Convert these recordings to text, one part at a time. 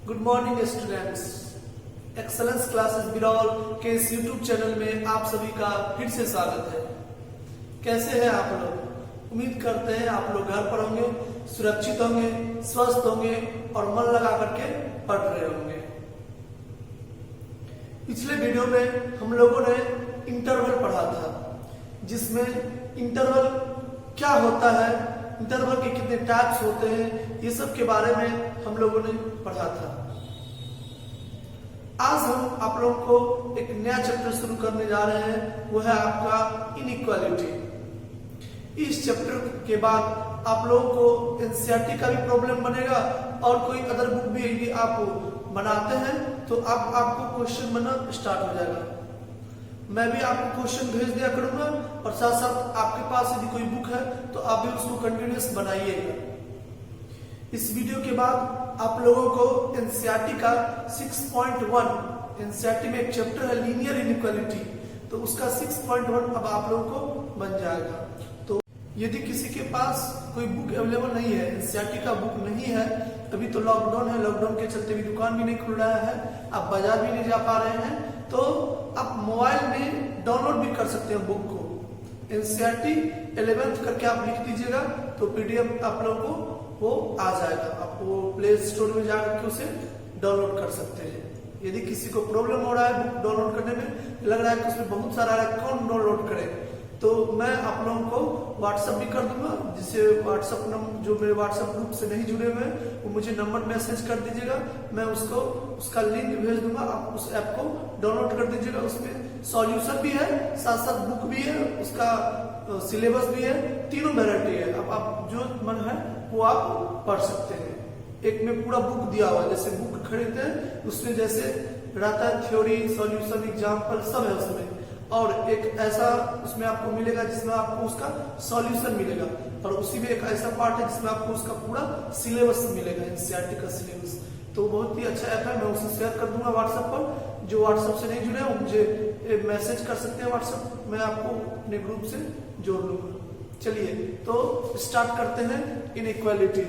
Good morning students. Excellence classes Biraul के इस YouTube channel में आप सभी का फिर से स्वागत है। कैसे हैं आप लोग? उम्मीद करते हैं आप लोग घर पर होंगे, सुरक्षित होंगे, स्वस्थ होंगे और मन लगा करके पढ़ रहे होंगे। पिछले वीडियो में हम लोगों ने इंटरवल पढ़ा था, जिसमें इंटरवल क्या होता है, इंटरवल के कितने टाइप्स होते हैं, ये सब के बारे में हम लोगों ने पढ़ा था। आज हम आप लोगों को एक नया चैप्टर शुरू करने जा रहे हैं, वो है आपका इनइक्वालिटी। इस चैप्टर के बाद आप लोगों को एनसीईआरटी का भी प्रॉब्लम बनेगा और कोई अदर बुक भी यदि आप बनाते हैं तो आपको क्वेश्चन बनना स्टार्ट हो जाएगा। मैं भी आपको क्वेश्चन भेज दिया करूंगा और साथ साथ आपके पास यदि कोई बुक है तो आप भी उसको कंटिन्यूअस बनाइएगा। इस वीडियो के बाद आप लोगों को एनसीईआरटी का 6.1, एनसीईआरटी में एक चैप्टर है लीनियर इनइक्वालिटी, तो उसका 6.1 अब आप लोगों को बन जाएगा। तो यदि किसी के पास कोई बुक अवेलेबल नहीं है, एनसीईआरटी का बुक नहीं है, अभी तो लॉकडाउन है, लॉकडाउन के चलते भी दुकान भी नहीं खुल रहा है, आप बाजार भी नहीं जा पा रहे हैं, तो आप मोबाइल में डाउनलोड भी कर सकते हैं बुक को। एनसीईआरटी 11th करके आप लिख दीजिएगा तो पीडीएफ आप लोगों को वो आ जाएगा। आप वो प्ले स्टोर में जाकर के उसे डाउनलोड कर सकते हैं। यदि किसी को प्रॉब्लम हो रहा है बुक डाउनलोड करने में, लग रहा है कि उसमें बहुत सारा है, कौन डाउनलोड करे, तो मैं आप लोगों को व्हाट्सएप भी कर दूंगा, जिससे व्हाट्सएप नंबर जो मेरे व्हाट्सएप ग्रुप से नहीं जुड़े हुए हैं वो मुझे नंबर मैसेज कर दीजिएगा, मैं उसको उसका लिंक भेज दूंगा, आप उस ऐप को डाउनलोड कर दीजिएगा। उसमें सॉल्यूशन भी है, साथ साथ बुक भी है, उसका सिलेबस भी है, तीनों वेरायटी है। अब आप जो मन है वो आप पढ़ सकते हैं। एक में पूरा बुक दिया हुआ है, जैसे बुक खरीदते हैं उसमें जैसे रहता है थ्योरी, सॉल्यूशन, एग्जाम्पल सब है उसमें, और एक ऐसा उसमें आपको मिलेगा जिसमें आपको उसका सॉल्यूशन मिलेगा, और उसी में एक ऐसा पार्ट है जिसमें आपको उसका पूरा सिलेबस मिलेगा, एनसीईआरटी का सिलेबस। तो बहुत ही अच्छा ऐप है, मैं उसे शेयर कर दूंगा व्हाट्सएप पर। जो व्हाट्सएप से नहीं जुड़े हैं वो मुझे मैसेज कर सकते हैं व्हाट्सएप, मैं आपको अपने ग्रुप से जोड़ लूंगा। चलिए तो स्टार्ट करते हैं इनइक्वालिटी।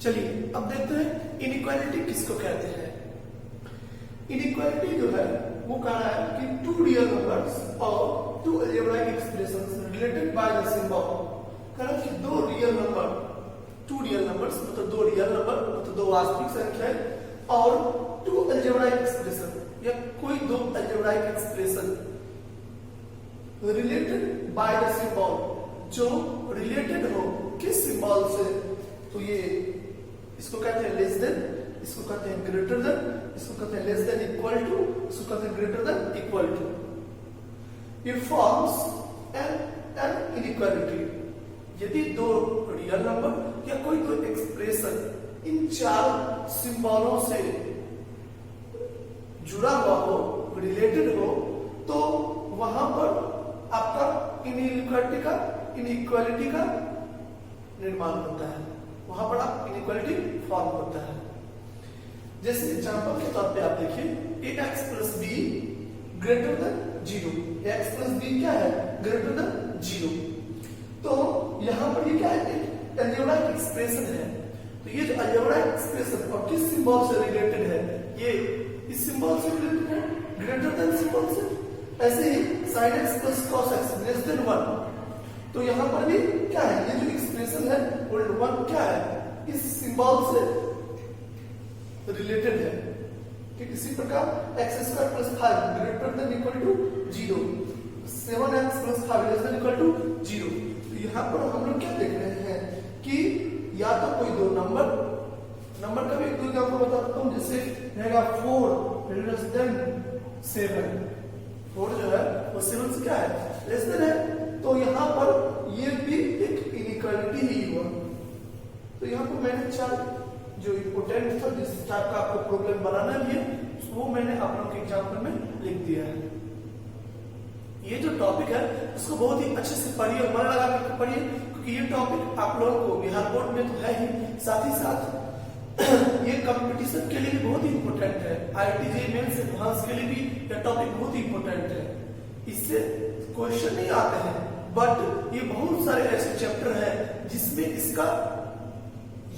चलिए अब देखते हैं इनइक्वालिटी किसको कहते हैं। इनइक्वालिटी जो है वो कह रहा है कि टू रियल नंबर्स और two algebraic expressions related by the symbol. कह रहा है कि दो real number, two real numbers मतलब दो रियल नंबर मतलब दो वास्तविक संख्याएं, और टू अलजेब्राइक एक्सप्रेशन या कोई दो algebraic expression related by the symbol, जो रिलेटेड हो किस सिंबल से, तो ये इसको कहते हैं लेस देन, इसको कहते हैं ग्रेटर देन, इसको कहते हैं लेस देन इक्वल टू, इसको कहते हैं greater than equal to. It forms an inequality. यदि दो रियल नंबर या कोई दो एक्सप्रेशन इन चार सिंबलों से जुड़ा हुआ हो, रिलेटेड हो, तो वहां पर आपका इनइक्वालिटी का निर्माण होता है, वहां पर आप इनइक्वालिटी फॉर्म होता है। जैसे एग्जांपल के तौर पे आप देखिए ax plus b greater than 0, ax plus b क्या है, ग्रेटर देन 0। तो यहां पर ये क्या है, एक अलजेब्राइक एक्सप्रेशन है। तो ये जो अलजेब्राइक एक्सप्रेशन और किस सिंबल से रिलेटेड है, ये इस सिंबल से रिलेटेड है, ग्रेटर देन सिंबल से। ऐसे ही sin x plus cos x less then 1, तो यहां पर भी क्या है, ये जो एक्सप्रेशन है वो 1 क्या है, इस सिंबल से रिलेटेड है। ठीक इसी प्रकार x square plus 5 greater than equal to 0, 7x plus 5 less than equal to 0। तो यहाँ पर हम लोग क्या देख रहे हैं कि या तो कोई दो नंबर का भी एक दो एग्जांपल बताता हूँ, जैसे रहेगा 4 लेस देन 7, 4 जो है वो 7 से क्या है, लेस देन है। तो यहाँ पर ये भी एक इनइक्वालिटी ही हुआ। तो यहाँ पर मैंने चार जो इम्पोर्टेंट था, जिस टाइप का आपको प्रॉब्लम बनाना भी है, वो मैंने आप लोगों के एग्जाम्पल में लिख दिया है। ये जो टॉपिक है उसको बहुत ही अच्छे से पढ़िए और मन लगा कर पढ़िए, क्योंकि ये टॉपिक आप लोगों को बिहार बोर्ड में तो है ही, साथ ही साथ ये कंपटीशन के लिए भी बहुत ही इंपॉर्टेंट है। IIT मेंस एडवांस के लिए भी यह टॉपिक बहुत ही इंपॉर्टेंट है। इससे क्वेश्चन नहीं आते हैं, बट ये बहुत सारे ऐसे चैप्टर हैं जिसमें इसका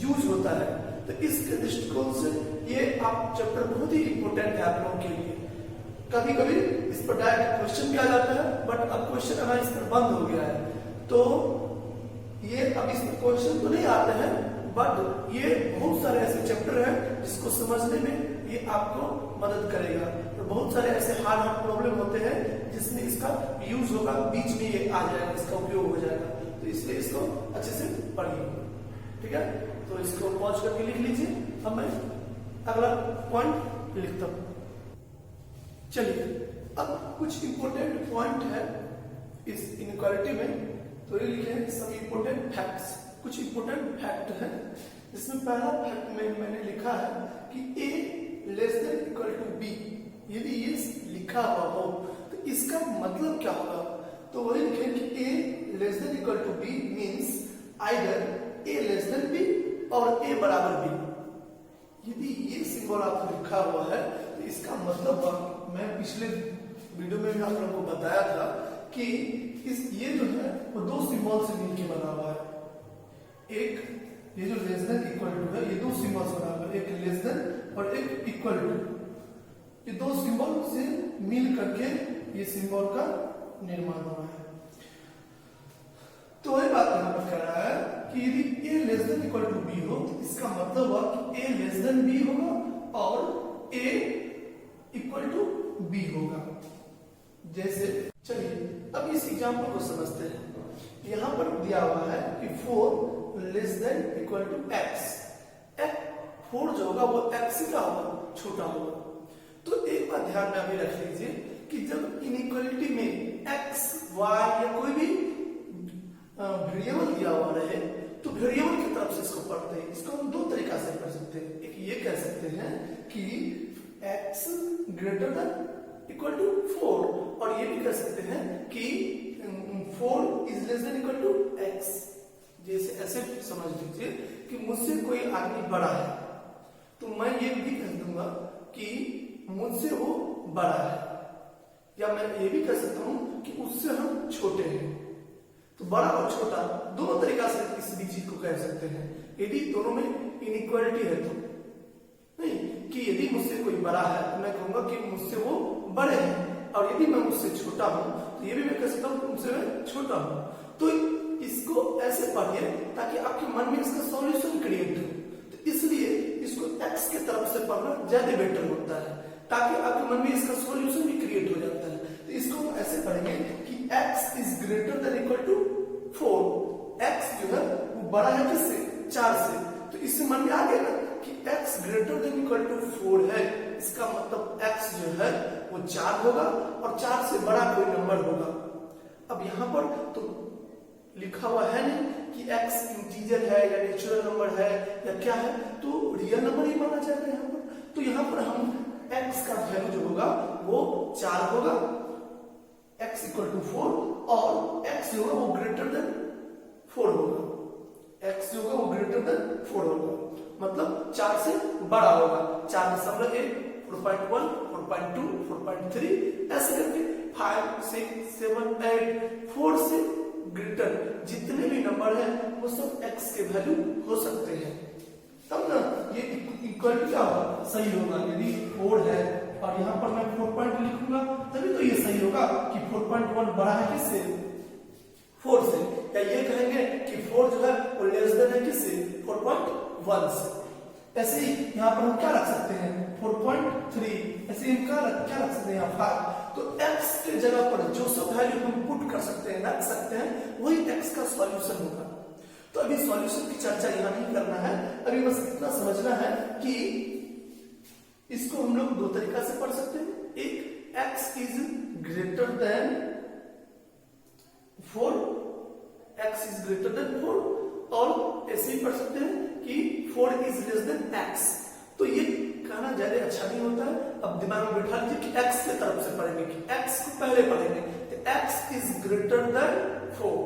यूज होता है। तो इसके दृष्टिकोण से ये आप चैप्टर बहुत ही इंपॉर्टेंट है आप लोगों के लिए। कभी कभी इस पर डायरेक्ट क्वेश्चन भी आ जाता है, बट अब क्वेश्चन आना इस पर बंद हो गया है। तो ये अब इसमें क्वेश्चन तो नहीं आते हैं, बट ये बहुत सारे ऐसे चैप्टर हैं जिसको समझने में ये आपको मदद करेगा। तो बहुत सारे ऐसे हार्ड प्रॉब्लम होते हैं जिसमें इसका यूज होगा, बीच में ये आ जाएगा, इसका उपयोग हो जाएगा। तो इसलिए इसको अच्छे से पढ़िए, ठीक है। तो इसको पॉज करके लिख लीजिए। अब मैं अगला पॉइंट लिखता हूं। चलिए, अब कुछ इंपॉर्टेंट पॉइंट है इस इनइक्वालिटी में, तो ये लिखे हैं सम इंपॉर्टेंट फैक्ट्स। कुछ इंपॉर्टेंट फैक्ट है, जिसमें पहला फैक्ट में मैंने लिखा है कि a less than equal to b। यदि ये लिखा हुआ हो तो इसका मतलब क्या होगा? तो वही लिखे कि a less than equal to b means either a less than b और a बराबर b। यदि ये सिंबल आपको लिखा हुआ है तो इसका मतलब, मैं पिछले वीडियो में भी आप लोगों को बताया था कि ये जो है वो दो सिंबल से मिलकर बना हुआ है। एक ये जो लेस देन इक्वल टू है, ये दो सिंबल से बना हुआ है, एक लेस देन और एक इक्वल टू। ये दो सिंबल से मिल करके ये सिंबल का निर्माण हुआ है। तो ये बात यहाँ पर कह रहा है कि यदि a less than equal to b हो तो इसका मतलब हुआ कि a लेस देन b होगा और a इक्वल टू b होगा। जैसे चलिए अब इस एग्जांपल को समझते हैं। यहां पर दिया हुआ है कि 4 less than equal to x। 4 जो होगा वो x से क्या होगा? छोटा होगा। तो एक बात ध्यान में अभी रख लीजिए कि जब इनइक्वालिटी में x, y या कोई भी वेरिएबल दिया हुआ रहे तो वेरिएबल की तरफ से इसको पढ़ते हैं। इसको हम दो तरीका से कर सकते हैं। एक ये कह सकते हैं कि x greater than equal to 4, और ये भी कह सकते हैं कि 4 is less than equal to x। जैसे ऐसे समझ लीजिए कि मुझसे कोई आदमी बड़ा है तो मैं ये भी कह दूंगा कि मुझसे वो बड़ा है, या मैं ये भी कह सकता हूं कि उससे हम छोटे हैं। तो बड़ा और छोटा दोनों तरीका से किसी भी चीज को कह सकते हैं, यदि दोनों में इनइक्वालिटी है तो। नहीं कि यदि मुझसे कोई बड़ा है तो मैं कहूंगा कि मुझसे वो बड़े हैं, और यदि मैं मुझसे छोटा हूं तो ये भी मैं कह सकता हूं तुमसे मैं छोटा हूं। तो इसको ऐसे पढ़िए ताकि आपके मन में इसका सॉल्यूशन क्रिएट हो। तो इसलिए इसको x के तरफ से पढ़ना ज्यादा बेटर होता है, ताकि आपके मन में इसका सॉल्यूशन भी क्रिएट हो जाता है। तो इसको हम ऐसे पढ़ेंगे कि x is greater than equal to 4। x जो है वो बड़ा है किससे? 4 से। तो इससे मन में आ गया ना कि x greater than equal to 4 है, इसका मतलब x जो है वो 4 होगा और 4 से बड़ा कोई नंबर होगा। अब यहाँ पर तो लिखा हुआ है नहीं कि x इंटीजर है या नेचुरल नंबर है या क्या है, तो रियल नंबर ही माना जाएगा यहाँ पर। तो यहाँ पर हम x का वैल्यू जो होगा वो 4 होगा, x इक्वल टू 4, और x जो होगा वो ग्रेटर देन 4 होगा। x जो होगा वो ग्रेटर देन 4 होगा, मतलब 4 से बड़ा होगा। 4.1, 4.1, 4.2, 4.3 ऐसे करके 5, 6, 7, 8, 4 से ग्रेटर जितने भी नंबर हैं वो सब x के वैल्यू हो सकते हैं। तब ना ये इक्वल क्या होगा? सही होगा। यदि 4 है और यहाँ पर मैं 4 पॉइंट लिखूंगा तभी तो ये सही होगा कि 4.1 बड़ा है किससे? 4 से। या ये कहेंगे कि 4 जो है वो लेस देन है किससे? 4.1 से। ऐसे ही यहाँ पर हम क्या रख सकते हैं? 4.3। ऐसे ही हम क्या रख सकते हैं? यहाँ 5। तो x के जगह पर जो सब वैल्यू हम पुट कर सकते हैं, रख सकते हैं, वही x का सॉल्यूशन होगा। तो अभी सॉल्यूशन की चर्चा यहाँ नहीं करना है, अभी बस इतना समझना है कि इसको हम लोग दो तरीका से पढ़ सकते हैं। एक x is greater then 4, x is greater then 4, और ऐसे ही पढ़ सकते हैं कि 4 इज लेस देन x। तो ये कहना ज्यादा अच्छा नहीं होता है। अब दिमाग में बैठा लीजिए कि x के तरफ से पढ़ेंगे, कि x को पहले पढ़ेंगे। तो x इज ग्रेटर देन 4,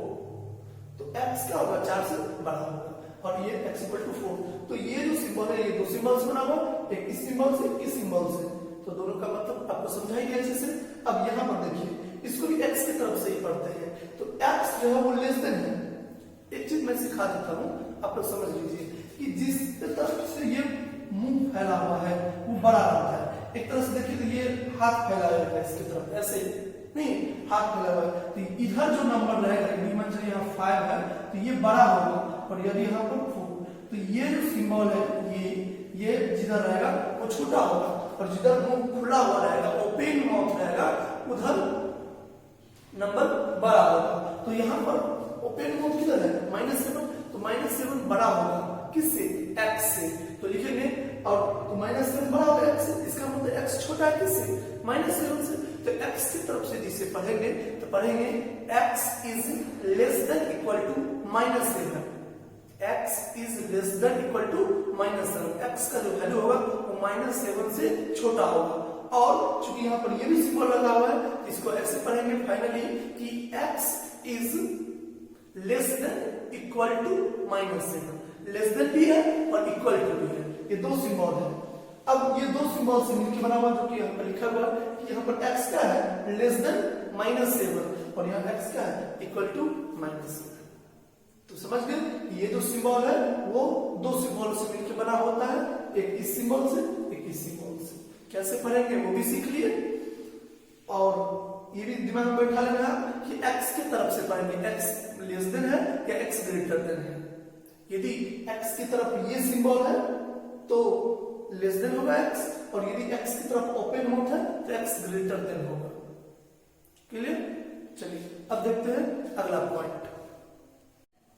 तो x क्या होगा? 4 से बड़ा होगा, और ये x इक्वल टू 4। तो ये जो सिंबल है ये दो सिंबल से बना हुआ, एक इस सिंबल से, इस सिंबल से। तो दोनों का मतलब आपको समझाई गया अच्छे से। अब यहाँ पर देखिए, इसको भी x की तरफ से ही पढ़ते हैं। तो x जो है वो लेस देन है। एक चीज मैं सिखा देता हूँ, आप लोग समझ लीजिए कि जिस तरफ से ये मुंह फैला हुआ है वो बड़ा रहता है। एक तरह से देखिए तो ये हाथ फैला हुआ है इसकी तरफ, ऐसे नहीं, हाथ फैला हुआ है, तो इधर जो नंबर रहेगा यदि मान चलिए यहाँ 5 है तो ये बड़ा होगा, और यदि यहाँ पर 4, तो ये जो सिंबल है ये जिधर रहेगा वो छोटा होगा, और जिधर मुंह खुला हुआ रहेगा, ओपन माउथ रहेगा, उधर नंबर बड़ा होगा। तो यहाँ पर ओपन माउथ किधर है -7, तो -7 बड़ा होगा किससे, x से, तो लिखेंगे, और तो -7 बड़ा होगा x से, इसका मतलब x छोटा है किससे, -7 से, तो x की तरफ से जिसे पढ़ेंगे तो पढ़ेंगे x is less than equal to -7, x is less than equal to -7, x का जो वैल्यू होगा वो -7 से छोटा होगा, और चूंकि यहाँ पर ये भी सिंबल लगा हुआ है तो इसको ऐसे पढ़ेंगे फाइनली कि x is less than equal to -7, less than भी है और इक्वल टू भी है, ये दो सिंबल है। अब ये दो सिंबल से मिलकर बना हुआ जो कि यहाँ पर लिखा हुआ है कि यहाँ पर x क्या है, लेस देन -7, और यहाँ x क्या है, इक्वल टू -7। तो समझ गए, ये जो सिंबल है वो दो सिंबल से मिलकर बना होता है, एक इस सिंबल से, एक इस सिंबल से। कैसे पढ़ेंगे वो भी सीख लिए, और ये भी दिमाग में बैठा लेना कि x की तरफ से पढ़ेंगे, x लेस देन है या x ग्रेटर देन है। यदि x की तरफ ये सिंबल है तो लेस देन होगा x, और यदि x की तरफ ओपन माउथ है तो x ग्रेटर देन होगा। क्लियर? चलिए अब देखते हैं अगला पॉइंट।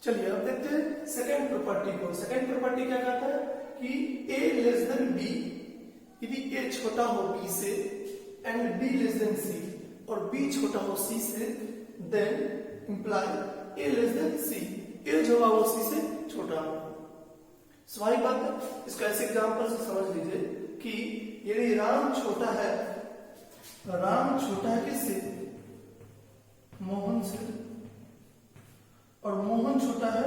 चलिए अब देखते हैं सेकंड प्रॉपर्टी को। सेकंड प्रॉपर्टी क्या कहता है कि a लेस देन b, यदि a छोटा हो b से, and b less than c, और b छोटा हो c से, then imply a less than c, a जो होगा वो c से छोटा होगा। स्वाभाविक बात है, इसका ऐसे एग्जांपल से समझ लीजिए कि यदि राम छोटा है किससे, मोहन से, और मोहन छोटा है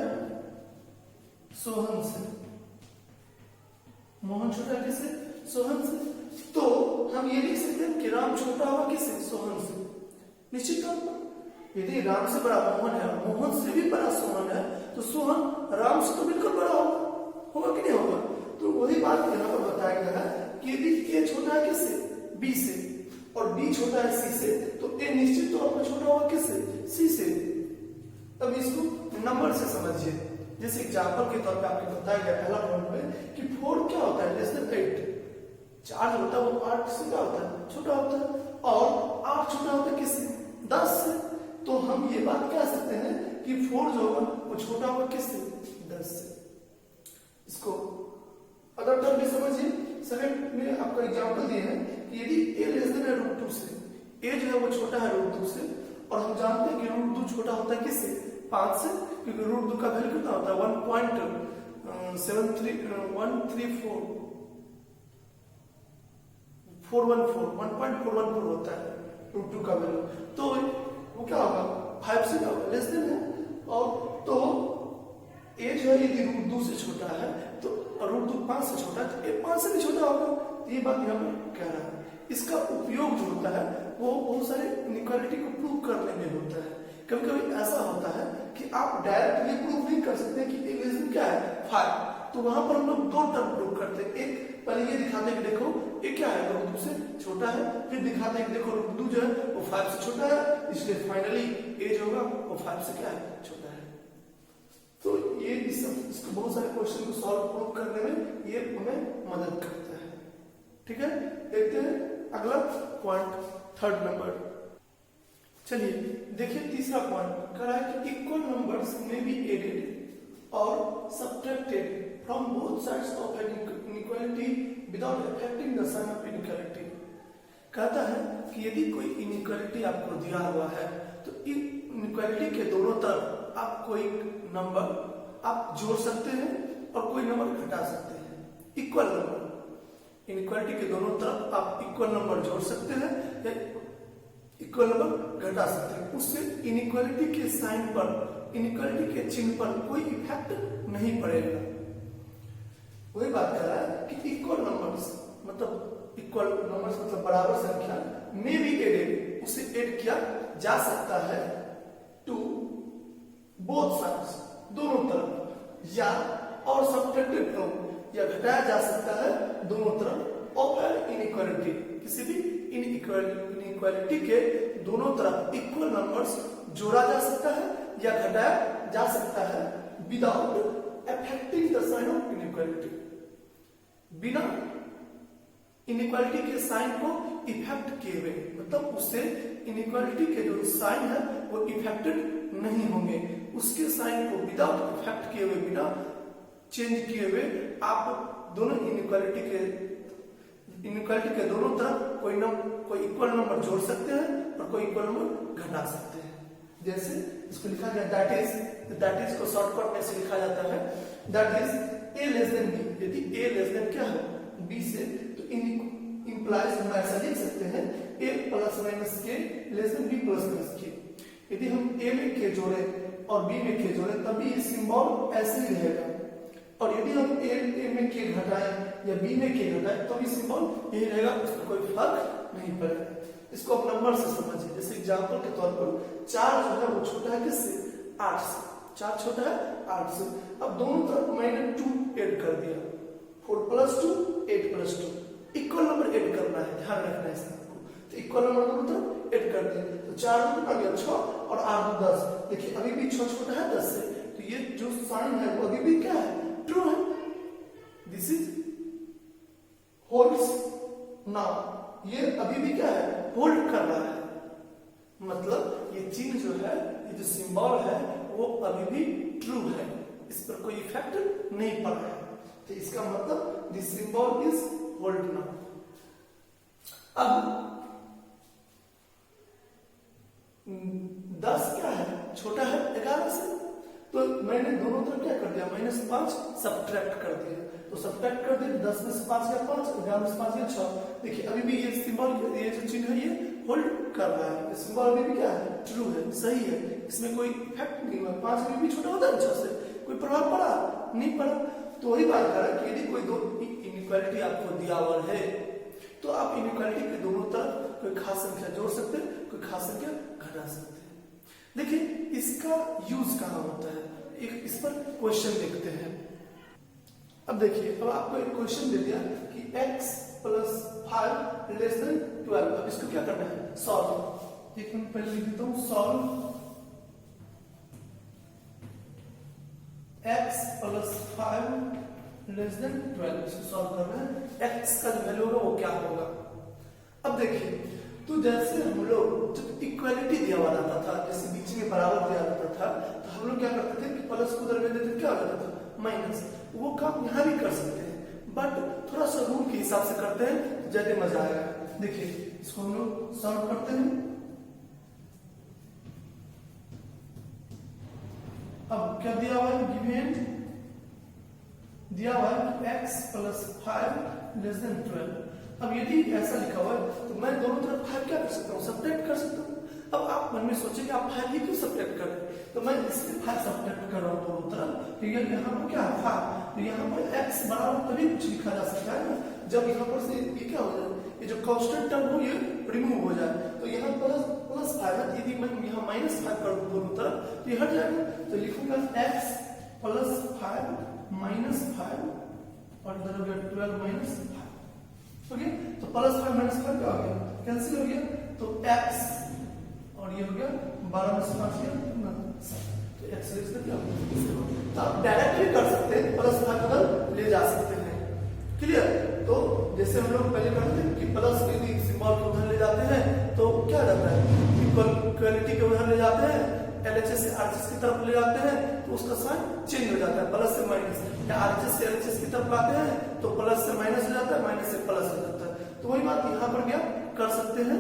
सोहन से, मोहन छोटा है किससे, सोहन से, तो हम ये लिख सकते हैं कि राम छोटा होगा किससे, सोहन से। निश्चित तौर पर यदि राम से बड़ा मोहन है और मोहन से भी बड़ा सोहन है तो सोहन राम से तो बिल्कुल बड़ा होगा कि नहीं होगा। तो वही बात यहाँ पर बताया गया है कि यदि a छोटा है किससे, b से, और b छोटा है c से, तो a निश्चित तौर पर छोटा होगा किससे, c से। तब इसको नंबर से समझिए, जैसे एग्जांपल के तौर पे आपको बताया गया पहला पॉइंट में कि 4 क्या होता है, लेस देन 8, 4 होता है वो 8 से क्या होता है, छोटा होता है, और 8 छोटा होता है किससे, 10 से। तो हम ये बात कह सकते हैं कि 4 जो होगा वो छोटा होगा किससे, 10 से। इसको अदर टर्म में समझिए, सेकंड में आपका एग्जांपल दिए हैं कि यदि a लेस देन है √2 से, a जो है वो छोटा है √2 से, और हम जानते हैं कि √2 छोटा होता है किससे, 5 से, क्योंकि √2 का वैल्यू कितना होता है 1.414 होता है √2 का वैल्यू, तो वो क्या होगा 5 से क्या होगा, लेस देन है। और तो a जो है यदि √2 से छोटा है तो √2 5 से छोटा है तो a 5 से भी छोटा होगा। तो ये बात यहाँ पर कह रहा है। इसका उपयोग जो होता है वो बहुत सारे इनइक्वालिटी को प्रूव करने में होता है। कभी कभी ऐसा होता है कि आप डायरेक्ट ये प्रूव नहीं कर सकते कि a लेस देन क्या है 5, तो वहां पर हम लोग दो टर्म प्रूव करते हैं। एक पहले ये दिखाते हैं कि देखो a क्या है, √2 से छोटा है, फिर दिखाते हैं कि देखो √2 जो है वो 5 से छोटा है, इसलिए फाइनली a जो होगा वो 5 से क्या है, छोटा है। तो ये इसको बहुत सारे क्वेश्चन को सॉल्व प्रूव करने में ये हमें मदद करता है। ठीक है, देखते हैं अगला पॉइंट, थर्ड नंबर। चलिए देखिए तीसरा पॉइंट कह रहा है कि इक्वल नंबर्स में बी एडेड और subtracted from both sides of an inequality without affecting the sign of inequality. कहता है कि यदि कोई इनइक्वालिटी आपको दिया हुआ है तो इनइक्वालिटी के दोनों तरफ आप कोई नंबर आप जोड़ सकते हैं और कोई नंबर घटा सकते हैं। इक्वल नंबर, इनइक्वालिटी के दोनों तरफ आप इक्वल नंबर जोड़ सकते हैं या इक्वल नंबर घटा सकते हैं। उससे इनइक्वालिटी के साइन पर, इनइक्वालिटी के चिन्ह पर कोई इफेक्ट नहीं पड़ेगा। वही बात कर रहा है कि इक्वल नंबर्स मतलब बराबर संख्या में भी एडेड, उसे ऐड किया जा सकता है टू बोथ साइड्स, दोनों तरफ, या और सब्ट्रैक्टेड फ्रॉम, या घटाया जा सकता है दोनों तरफ ऑफ इनइक्वालिटी, किसी भी इनइक्वालिटी के दोनों तरफ इक्वल नंबर्स जोड़ा जा सकता है या घटाया जा सकता है without affecting the sign of inequality, बिना इनइक्वालिटी के साइन को इफेक्ट किए हुए, मतलब उससे इनइक्वालिटी के जो साइन है वो इफेक्टेड नहीं होंगे, उसके साइन को विदाउट इफेक्ट किए हुए, बिना चेंज किए हुए आप दोनों इनइक्वालिटी के दोनों तरफ कोई इक्वल नंबर जोड़ सकते हैं और कोई इक्वल नंबर घटा सकते हैं। जैसे इसको लिखा गया दैट इज को शॉर्टकट में से लिखा जाता है that is a less than b, यदि a लेस देन क्या है b से, तो इंप्लाइज हम ऐसा लिख सकते हैं a plus minus k less than b plus minus k। यदि हम a में k जोड़े और b में k जोड़े तभी ये सिंबल ऐसे ही रहेगा, और यदि हम a में k घटाएं या b में k घटाएं तो भी सिंबल यही रहेगा, उसमें कोई फर्क नहीं पड़ेगा। इसको आप नंबर से समझिए। जैसे एग्जांपल के तौर पर 4 जो है वो छोटा है किससे, 8 से, 4 छोटा है 8 से। अब दोनों तरफ मैंने 2 ऐड कर दिया, 4 plus 2 8 plus 2, equal number add करना है, ध्यान रखना है इसको। तो इक्वल नंबर दोनों तरफ ऐड कर दिए, तो 4 आ गया 6 और 8 10। देखिए अभी भी 6 छोटा है 10 से, तो ये जो साइन है वो अभी भी क्या है, ट्रू है। दिस इज होल्ड्स नाउ, ये अभी भी क्या है, होल्ड कर रहा है, मतलब ये चिन्ह जो है, ये जो सिंबल है वो अभी भी ट्रू है, इस पर कोई इफेक्ट नहीं पड़ रहा है। तो इसका मतलब this symbol is hold now. अब 10 क्या है, छोटा है 11 से, तो मैंने दोनों तरफ क्या कर दिया, -5 सब्ट्रैक्ट कर दिया, तो सब्ट्रैक्ट कर दिया 10 में से 5 गया 5, 11 में से 5 गया 6। देखिए अभी भी ये सिंबल, ये जो चिन्ह है ये होल्ड कर रहा है, ये सिंबल अभी भी क्या है, ट्रू है, सही है, इसमें कोई इफेक्ट नहीं हुआ। 5 अभी भी छोटा होता है 6 से, कोई प्रभाव पड़ा नहीं पड़ा। तो वही बात कर रहा है कि यदि कोई दो इनइक्वालिटी आपको दिया हुआ है तो आप इनइक्वालिटी के दोनों तरफ कोई खास संख्या जोड़ सकते हैं, कोई खास संख्या घटा सकते हैं। देखिए इसका यूज कहाँ होता है, एक इस पर क्वेश्चन देखते हैं। अब देखिए, अब आपको एक क्वेश्चन दे दिया कि x प्लस 5 लेस देन 12। अब इसको क्या करना है, सॉल्व। एक मिनट पहले लिख देता हूं, solve x plus 5 less then 12। इसको सॉल्व करना है, x का जो वैल्यू होगा वो क्या होगा। अब देखिए, तो जैसे हम लोग जब इक्वालिटी दिया हुआ रहता था, जैसे बीच में बराबर दिया रहता था, तो हम लोग क्या करते थे कि प्लस को उधर में देते क्या हो जाता था, माइनस। वो काम यहाँ भी कर सकते हैं, बट थोड़ा सा रूल के हिसाब से करते हैं तो ज्यादा मजा आएगा। देखिए इसको हम लोग सॉल्व करते हैं। अब क्या दिया हुआ है, गिवन दिया हुआ है कि x प्लस 5 लेस देन 12। अब यदि ऐसा लिखा हुआ है तो मैं दोनों तरफ 5 क्या कर सकता हूँ, सब्ट्रैक्ट कर सकता हूँ। अब आप मन में सोचेंगे आप 5 ही क्यों सब्ट्रैक्ट कर रहे हैं, तो मैं इसलिए 5 सब्ट्रैक्ट कर रहा हूँ दोनों तरफ। तो यहाँ पर क्या है 5, तो यहाँ पर x बराबर तभी कुछ लिखा जा सकता है ना जब यहाँ पर से ये क्या हो जाए, ये जो कांस्टेंट टर्म हो ये रिमूव हो जाए। तो यहाँ प्लस 5 है, यदि मैं यहाँ -5 कर दूं दोनों तरफ तो ये हट जाएगा। तो लिखूंगा x प्लस 5 माइनस 5 और इधर हो गया 12 माइनस 5। ओके, तो प्लस 5 माइनस 5 क्या हो गया, कैंसिल हो गया। तो x और ये हो गया 12 में से 5 गया 7, तो x लिख सकते हैं। तो आप डायरेक्ट भी कर सकते हैं, प्लस 5 उधर ले जा सकते हैं। क्लियर। तो जैसे हम लोग पहले करते थे कि प्लस यदि सिंबल को उधर ले जाते हैं तो क्या रहता है, इक्वालिटी के उधर ले जाते हैं, LHS से RHS की तरफ ले जाते हैं तो उसका साइन चेंज हो जाता है, प्लस से माइनस, या RHS से LHS की तरफ लाते हैं तो प्लस से माइनस हो जाता है, माइनस से प्लस हो जाता है। तो वही बात यहाँ पर क्या कर सकते हैं।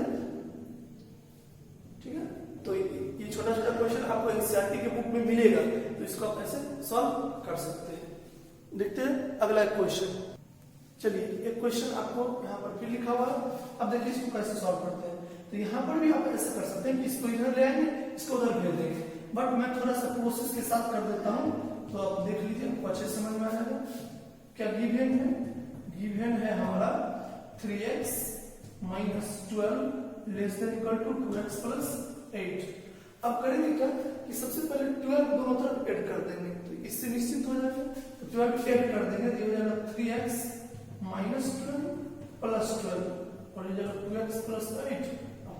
ठीक है, तो ये छोटा छोटा क्वेश्चन आपको एनसीईआरटी के बुक में मिलेगा, तो इसको आप ऐसे सॉल्व कर सकते हैं। देखते हैं अगला क्वेश्चन। चलिए एक क्वेश्चन आपको यहाँ पर फिर लिखा हुआ है। अब देखिए इसको कैसे सॉल्व करते हैं। तो यहाँ पर भी आप ऐसे कर सकते हैं कि इसको इधर ले आएंगे, इसको उधर भेज देंगे, बट मैं थोड़ा सा प्रोसेस के साथ कर देता हूँ तो आप देख लीजिए, आपको अच्छे समझ में आ जाएगा। क्या गिवन है, गिवन है हमारा 3x minus 12 less than equal to 2x plus 8। अब करेंगे क्या कि सबसे पहले 12 दोनों तरफ ऐड कर देंगे, तो इससे निश्चित हो जाएगा। तो जो है ऐड कर देंगे, ये हो जाएगा 3x माइनस 12 प्लस 12 और ये जाएगा 2x प्लस 8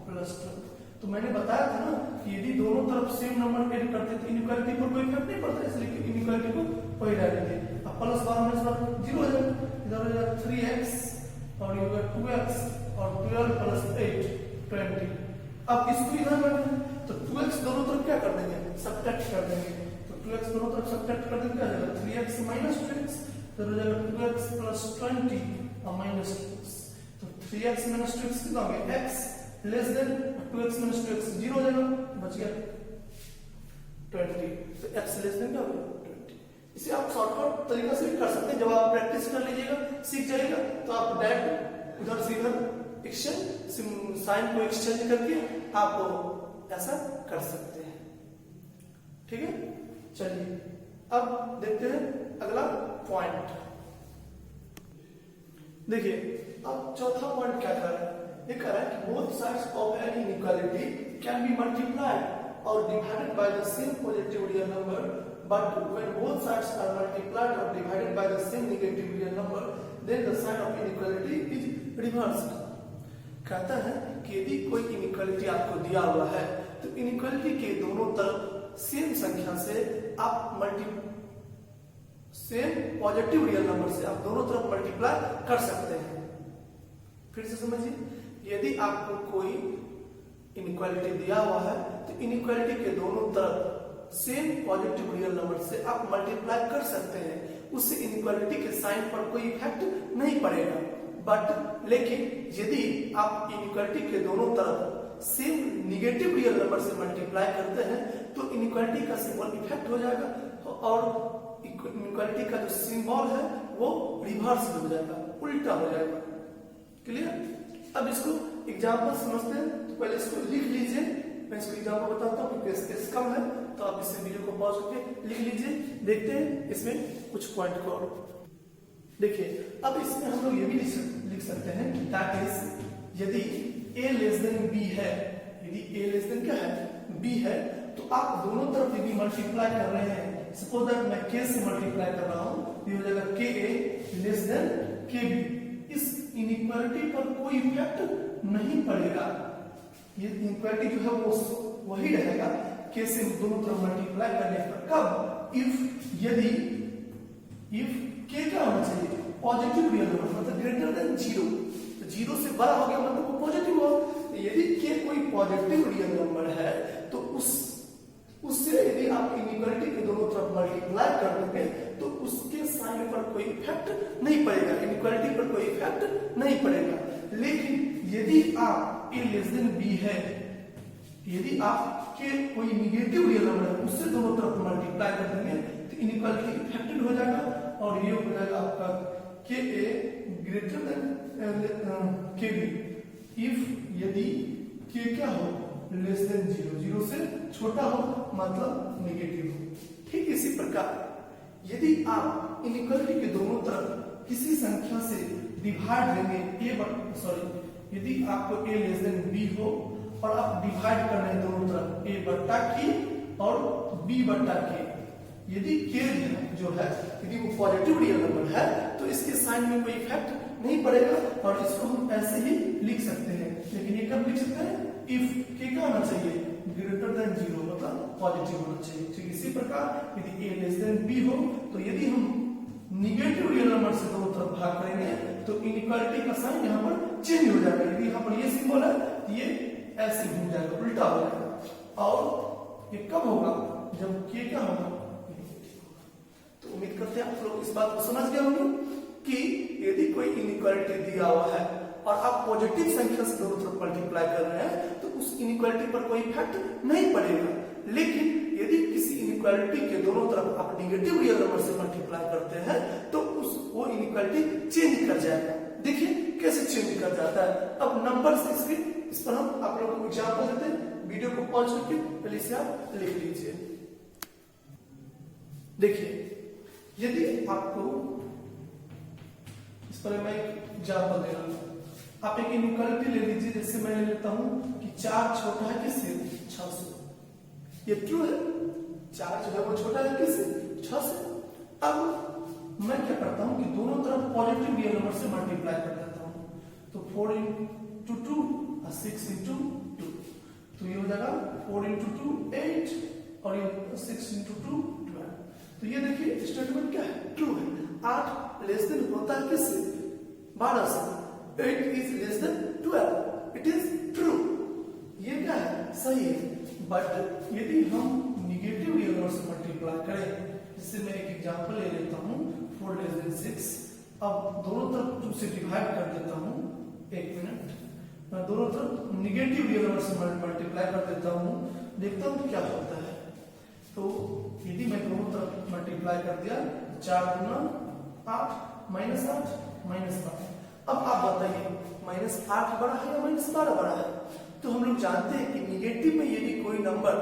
प्लस 12। तो मैंने बताया था ना कि यदि दोनों तरफ सेम नंबर ऐड करते तो इनइक्वालिटी पर कोई इफेक्ट नहीं पड़ता, इसलिए इनइक्वालिटी को वही रह देते। अब प्लस 12 माइनस 12 जीरो हो जाएगा, इधर हो जाएगा 3x और ये होगा 2x और 12 प्लस 8 20। अब इसको इधर रखें तो 2x दोनों तरफ क्या कर देंगे, सब्ट्रैक्ट कर देंगे। तो 2x दोनों तरफ सब्ट्रैक्ट कर देंगे, क्या हो जाएगा 3x माइनस 2x, तो हो जाएगा 2x प्लस 20 और माइनस 2x। तो 3x माइनस 2x कितना हो गया, x less then 2x minus 2x zero हो जाएगा, बच गया 20। तो x लेस देन क्या होगा 20। इसे आप शॉर्टकट तरीका से भी कर सकते हैं, जब आप प्रैक्टिस कर लीजिएगा, सीख जाइएगा, तो आप डायरेक्ट उधर से इधर एक्सचेंज साइन को एक्सचेंज करके आप ऐसा कर सकते हैं। ठीक है, चलिए अब देखते हैं अगला पॉइंट। देखिए अब चौथा पॉइंट क्या कर रहा है, ये कह रहा है कि both sides of an inequality can be multiplied or divided by the same positive real number, but when both sides are multiplied or divided by the same negative real number, then the sign of inequality is reversed. कहता है कि यदि कोई inequality आपको दिया हुआ है तो इनइक्वालिटी के दोनों तरफ सेम संख्या से आप सेम पॉजिटिव रियल नंबर से आप दोनों तरफ मल्टीप्लाई कर सकते हैं। फिर से समझिए, यदि आपको कोई इनइक्वालिटी दिया हुआ है तो इनइक्वालिटी के दोनों तरफ सेम पॉजिटिव रियल नंबर से आप मल्टीप्लाई कर सकते हैं, उससे इनइक्वालिटी के साइन पर कोई इफेक्ट नहीं पड़ेगा। बट लेकिन यदि आप इनइक्वालिटी के दोनों तरफ सेम निगेटिव रियल नंबर से मल्टीप्लाई करते हैं तो इनइक्वालिटी का सिंबल इफेक्ट हो जाएगा और इनइक्वालिटी का जो सिंबल है वो रिवर्स हो जाएगा, उल्टा हो जाएगा। क्लियर? अब इसको एग्जांपल समझते हैं, तो पहले इसको लिख लीजिए, मैं इसको एग्जांपल बताता हूँ क्योंकि स्पेस कम है, तो आप इस वीडियो को पॉज करके लिख लीजिए। देखते हैं इसमें कुछ पॉइंट को। देखिए अब इसमें हम लोग ये भी लिख सकते हैं कि दैट इज यदि a लेस देन b है, यदि a लेस देन क्या है b है, तो आप दोनों तरफ यदि मल्टीप्लाई कर रहे हैं, सपोज दैट मैं k से मल्टीप्लाई कर रहा हूं, ये हो जाएगा ka लेस देन kb। इस इनइक्वालिटी पर कोई इफेक्ट नहीं पड़ेगा, ये इनइक्वालिटी जो है वो वही रहेगा k से दोनों तरफ मल्टीप्लाई करने पर। कब? इफ k क्या होना चाहिए, पॉजिटिव रियल नंबर, मतलब ग्रेटर देन जीरो। तो जीरो से बड़ा हो गया मतलब वो पॉजिटिव हो। यदि k कोई पॉजिटिव रियल नंबर है तो उससे यदि आप इनइक्वालिटी के दोनों तरफ मल्टीप्लाई कर देंगे तो उसके साइन पर कोई इफेक्ट नहीं पड़ेगा, इनइक्वालिटी पर कोई इफेक्ट नहीं पड़ेगा। लेकिन यदि आप a लेस देन b है, यदि आप के कोई निगेटिव रियल नंबर है उससे दोनों तरफ मल्टीप्लाई कर देंगे तो इनइक्वालिटी इफेक्टेड हो जाएगा और ये हो जाएगा आपका के ए ग्रेटर देन के बी। इफ यदि के क्या हो लेस देन जीरो, जीरो से छोटा हो मतलब नेगेटिव हो। ठीक इसी प्रकार यदि आप इनइक्वालिटी के दोनों तरफ किसी संख्या से डिवाइड देंगे यदि आपको a लेस देन b हो और आप डिवाइड कर रहे हैं दोनों तरफ a बट्टा k और b बट्टा k, यदि k जो है यदि वो पॉजिटिव रियल नंबर है तो इसके साइन में कोई इफेक्ट नहीं पड़ेगा और इसको हम ऐसे ही लिख सकते हैं। लेकिन ये कब लिख सकते हैं, इफ k क्या होना चाहिए ग्रेटर देन जीरो, मतलब पॉजिटिव होना चाहिए। ठीक इसी प्रकार यदि a लेस देन b हो तो यदि हम निगेटिव रियल नंबर से दोनों तरफ भाग करेंगे तो इनइक्वालिटी का साइन यहाँ पर चेंज हो जाएगा। यदि यहाँ पर ये सिंबल है ये ऐसे घूम जाएगा, उल्टा हो जाएगा। और ये कब होगा, जब k क्या होगा, तो उम्मीद करते हैं आप लोग इस बात को समझ गए होंगे कि यदि कोई इनइक्वालिटी दिया हुआ है और आप पॉजिटिव संख्या से दोनों तरफ मल्टीप्लाई कर रहे हैं तो उस इनइक्वालिटी पर कोई इफेक्ट नहीं पड़ेगा। लेकिन यदि किसी इनइक्वालिटी के दोनों तरफ आप नेगेटिव रियल नंबर से मल्टीप्लाई करते हैं तो वो इनइक्वालिटी चेंज कर जाएगा। देखिए कैसे चेंज कर जाता है। अब नंबर से इस पर हम आप लोगों को एग्जांपल देते हैं, वीडियो को पॉज करके पहले से आप लिख लीजिए। देखिए यदि आपको इस पर मैं एग्जांपल दे रहा हूं, आप एक इनइक्वालिटी ले लीजिए, जैसे मैं ले लेता हूं कि 4 छोटा है किससे 6 से। ये ट्रू है, 4 जो है वो छोटा है किससे 6 से। अब मैं क्या करता हूँ कि दोनों तरफ पॉजिटिव रियल नंबर से मल्टीप्लाई कर देता हूँ। तो 4 इंटू 2 और 6 इंटू 2, तो ये हो जाएगा 4 इंटू 2 8 और ये 6 इंटू 2 12। तो ये देखिए स्टेटमेंट क्या है, ट्रू है। 8 लेस देन होता है किससे, 12 से। 8 is less then 12, it is true. ये क्या है, सही है। बट यदि हम निगेटिव रियल नंबर से मल्टीप्लाई करें, जिससे मैं एक एग्जांपल ले लेता हूँ 4 लेस देन 6। अब दोनों तरफ 2 से डिवाइड कर देता हूँ, एक मिनट, मैं दोनों तरफ निगेटिव रियल नंबर से मल्टीप्लाई कर देता हूँ, देखता हूँ क्या होता है। तो यदि मैं दोनों तरफ मल्टीप्लाई कर दिया, 4 गुना 8 माइनस 8 माइनस 12। अब आप बताइए माइनस 8 बड़ा है या माइनस 12 बड़ा है? तो हम लोग जानते हैं कि निगेटिव में यदि कोई नंबर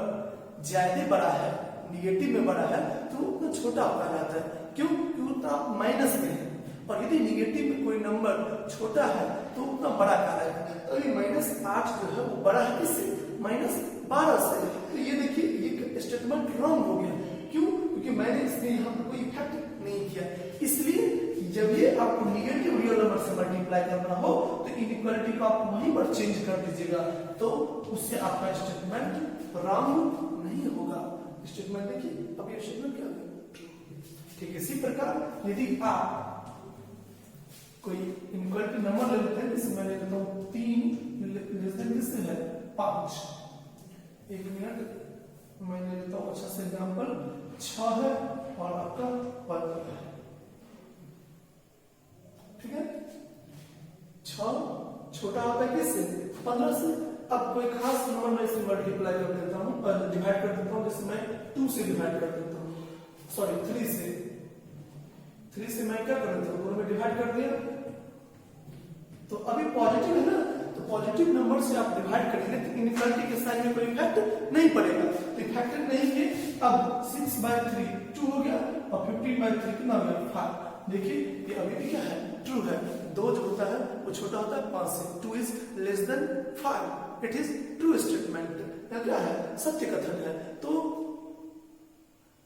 ज्यादा बड़ा है, निगेटिव में बड़ा है, तो उतना छोटा कहलाता है। क्यों? क्योंकि आप माइनस में है। और यदि निगेटिव में कोई नंबर छोटा है तो उतना बड़ा कहलाएगा। तो ये माइनस 8 जो है वो बड़ा है किससे, माइनस 12 से। तो ये देखिए ये स्टेटमेंट रॉन्ग हो गया। क्यों? क्योंकि मैंने इसमें यहाँ पर कोई इफेक्ट नहीं किया। इसलिए जब ये आपको निगेटिव रियल नंबर से मल्टीप्लाई करना हो तो इनइक्वालिटी को आप वहीं पर चेंज कर दीजिएगा, तो उससे आपका स्टेटमेंट रॉन्ग नहीं होगा। स्टेटमेंट देखिए, अब ये स्टेटमेंट क्या है, ठीक। इसी प्रकार यदि आप कोई इनइक्वालिटी नंबर ले लेते हैं, जैसे मैं ले लेता हूँ 3 लेस देन किससे है, 5। एक मिनट, मैं ले लेता हूँ अच्छा से एग्जाम्पल, 6 है और आपका 15 है, ठीक है। 6 छोटा होता है किससे, 15 से। अब कोई खास नंबर में इसे मल्टीप्लाई कर देता हूँ, डिवाइड कर देता हूँ, जैसे मैं 2 से डिवाइड कर देता हूँ, सॉरी 3 से। 3 से मैं क्या कर देता हूँ, दोनों में डिवाइड कर दिया, तो अभी पॉजिटिव है ना, तो पॉजिटिव नंबर से आप डिवाइड करेंगे तो इनइक्वालिटी के साइन में कोई इफेक्ट नहीं पड़ेगा। तो इफेक्ट नहीं है। अब 6/3 2 हो गया और 15/3 कितना हो गया, 5। देखिए ये अभी भी क्या है, ट्रू है। 2 जो होता है वो छोटा होता है 5 से। 2 is less then 5, it is true statement. क्या है, सत्य कथन है। तो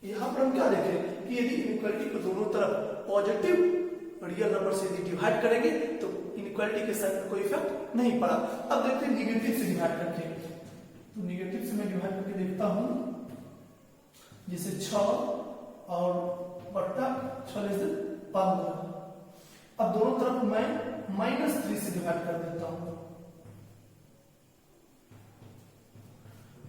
यहां पर हम क्या देखें कि यदि इनइक्वालिटी को दोनों तरफ पॉजिटिव रियल नंबर से यदि डिवाइड करेंगे तो इनइक्वालिटी के साथ कोई इफेक्ट नहीं पड़ा। अब देखते हैं निगेटिव से डिवाइड करके। तो निगेटिव से मैं डिवाइड करके देखता हूं, जैसे 6 और बट्टा 6 लेस देन 15। अब दोनों तरफ मैं -3 से डिवाइड कर देता हूं।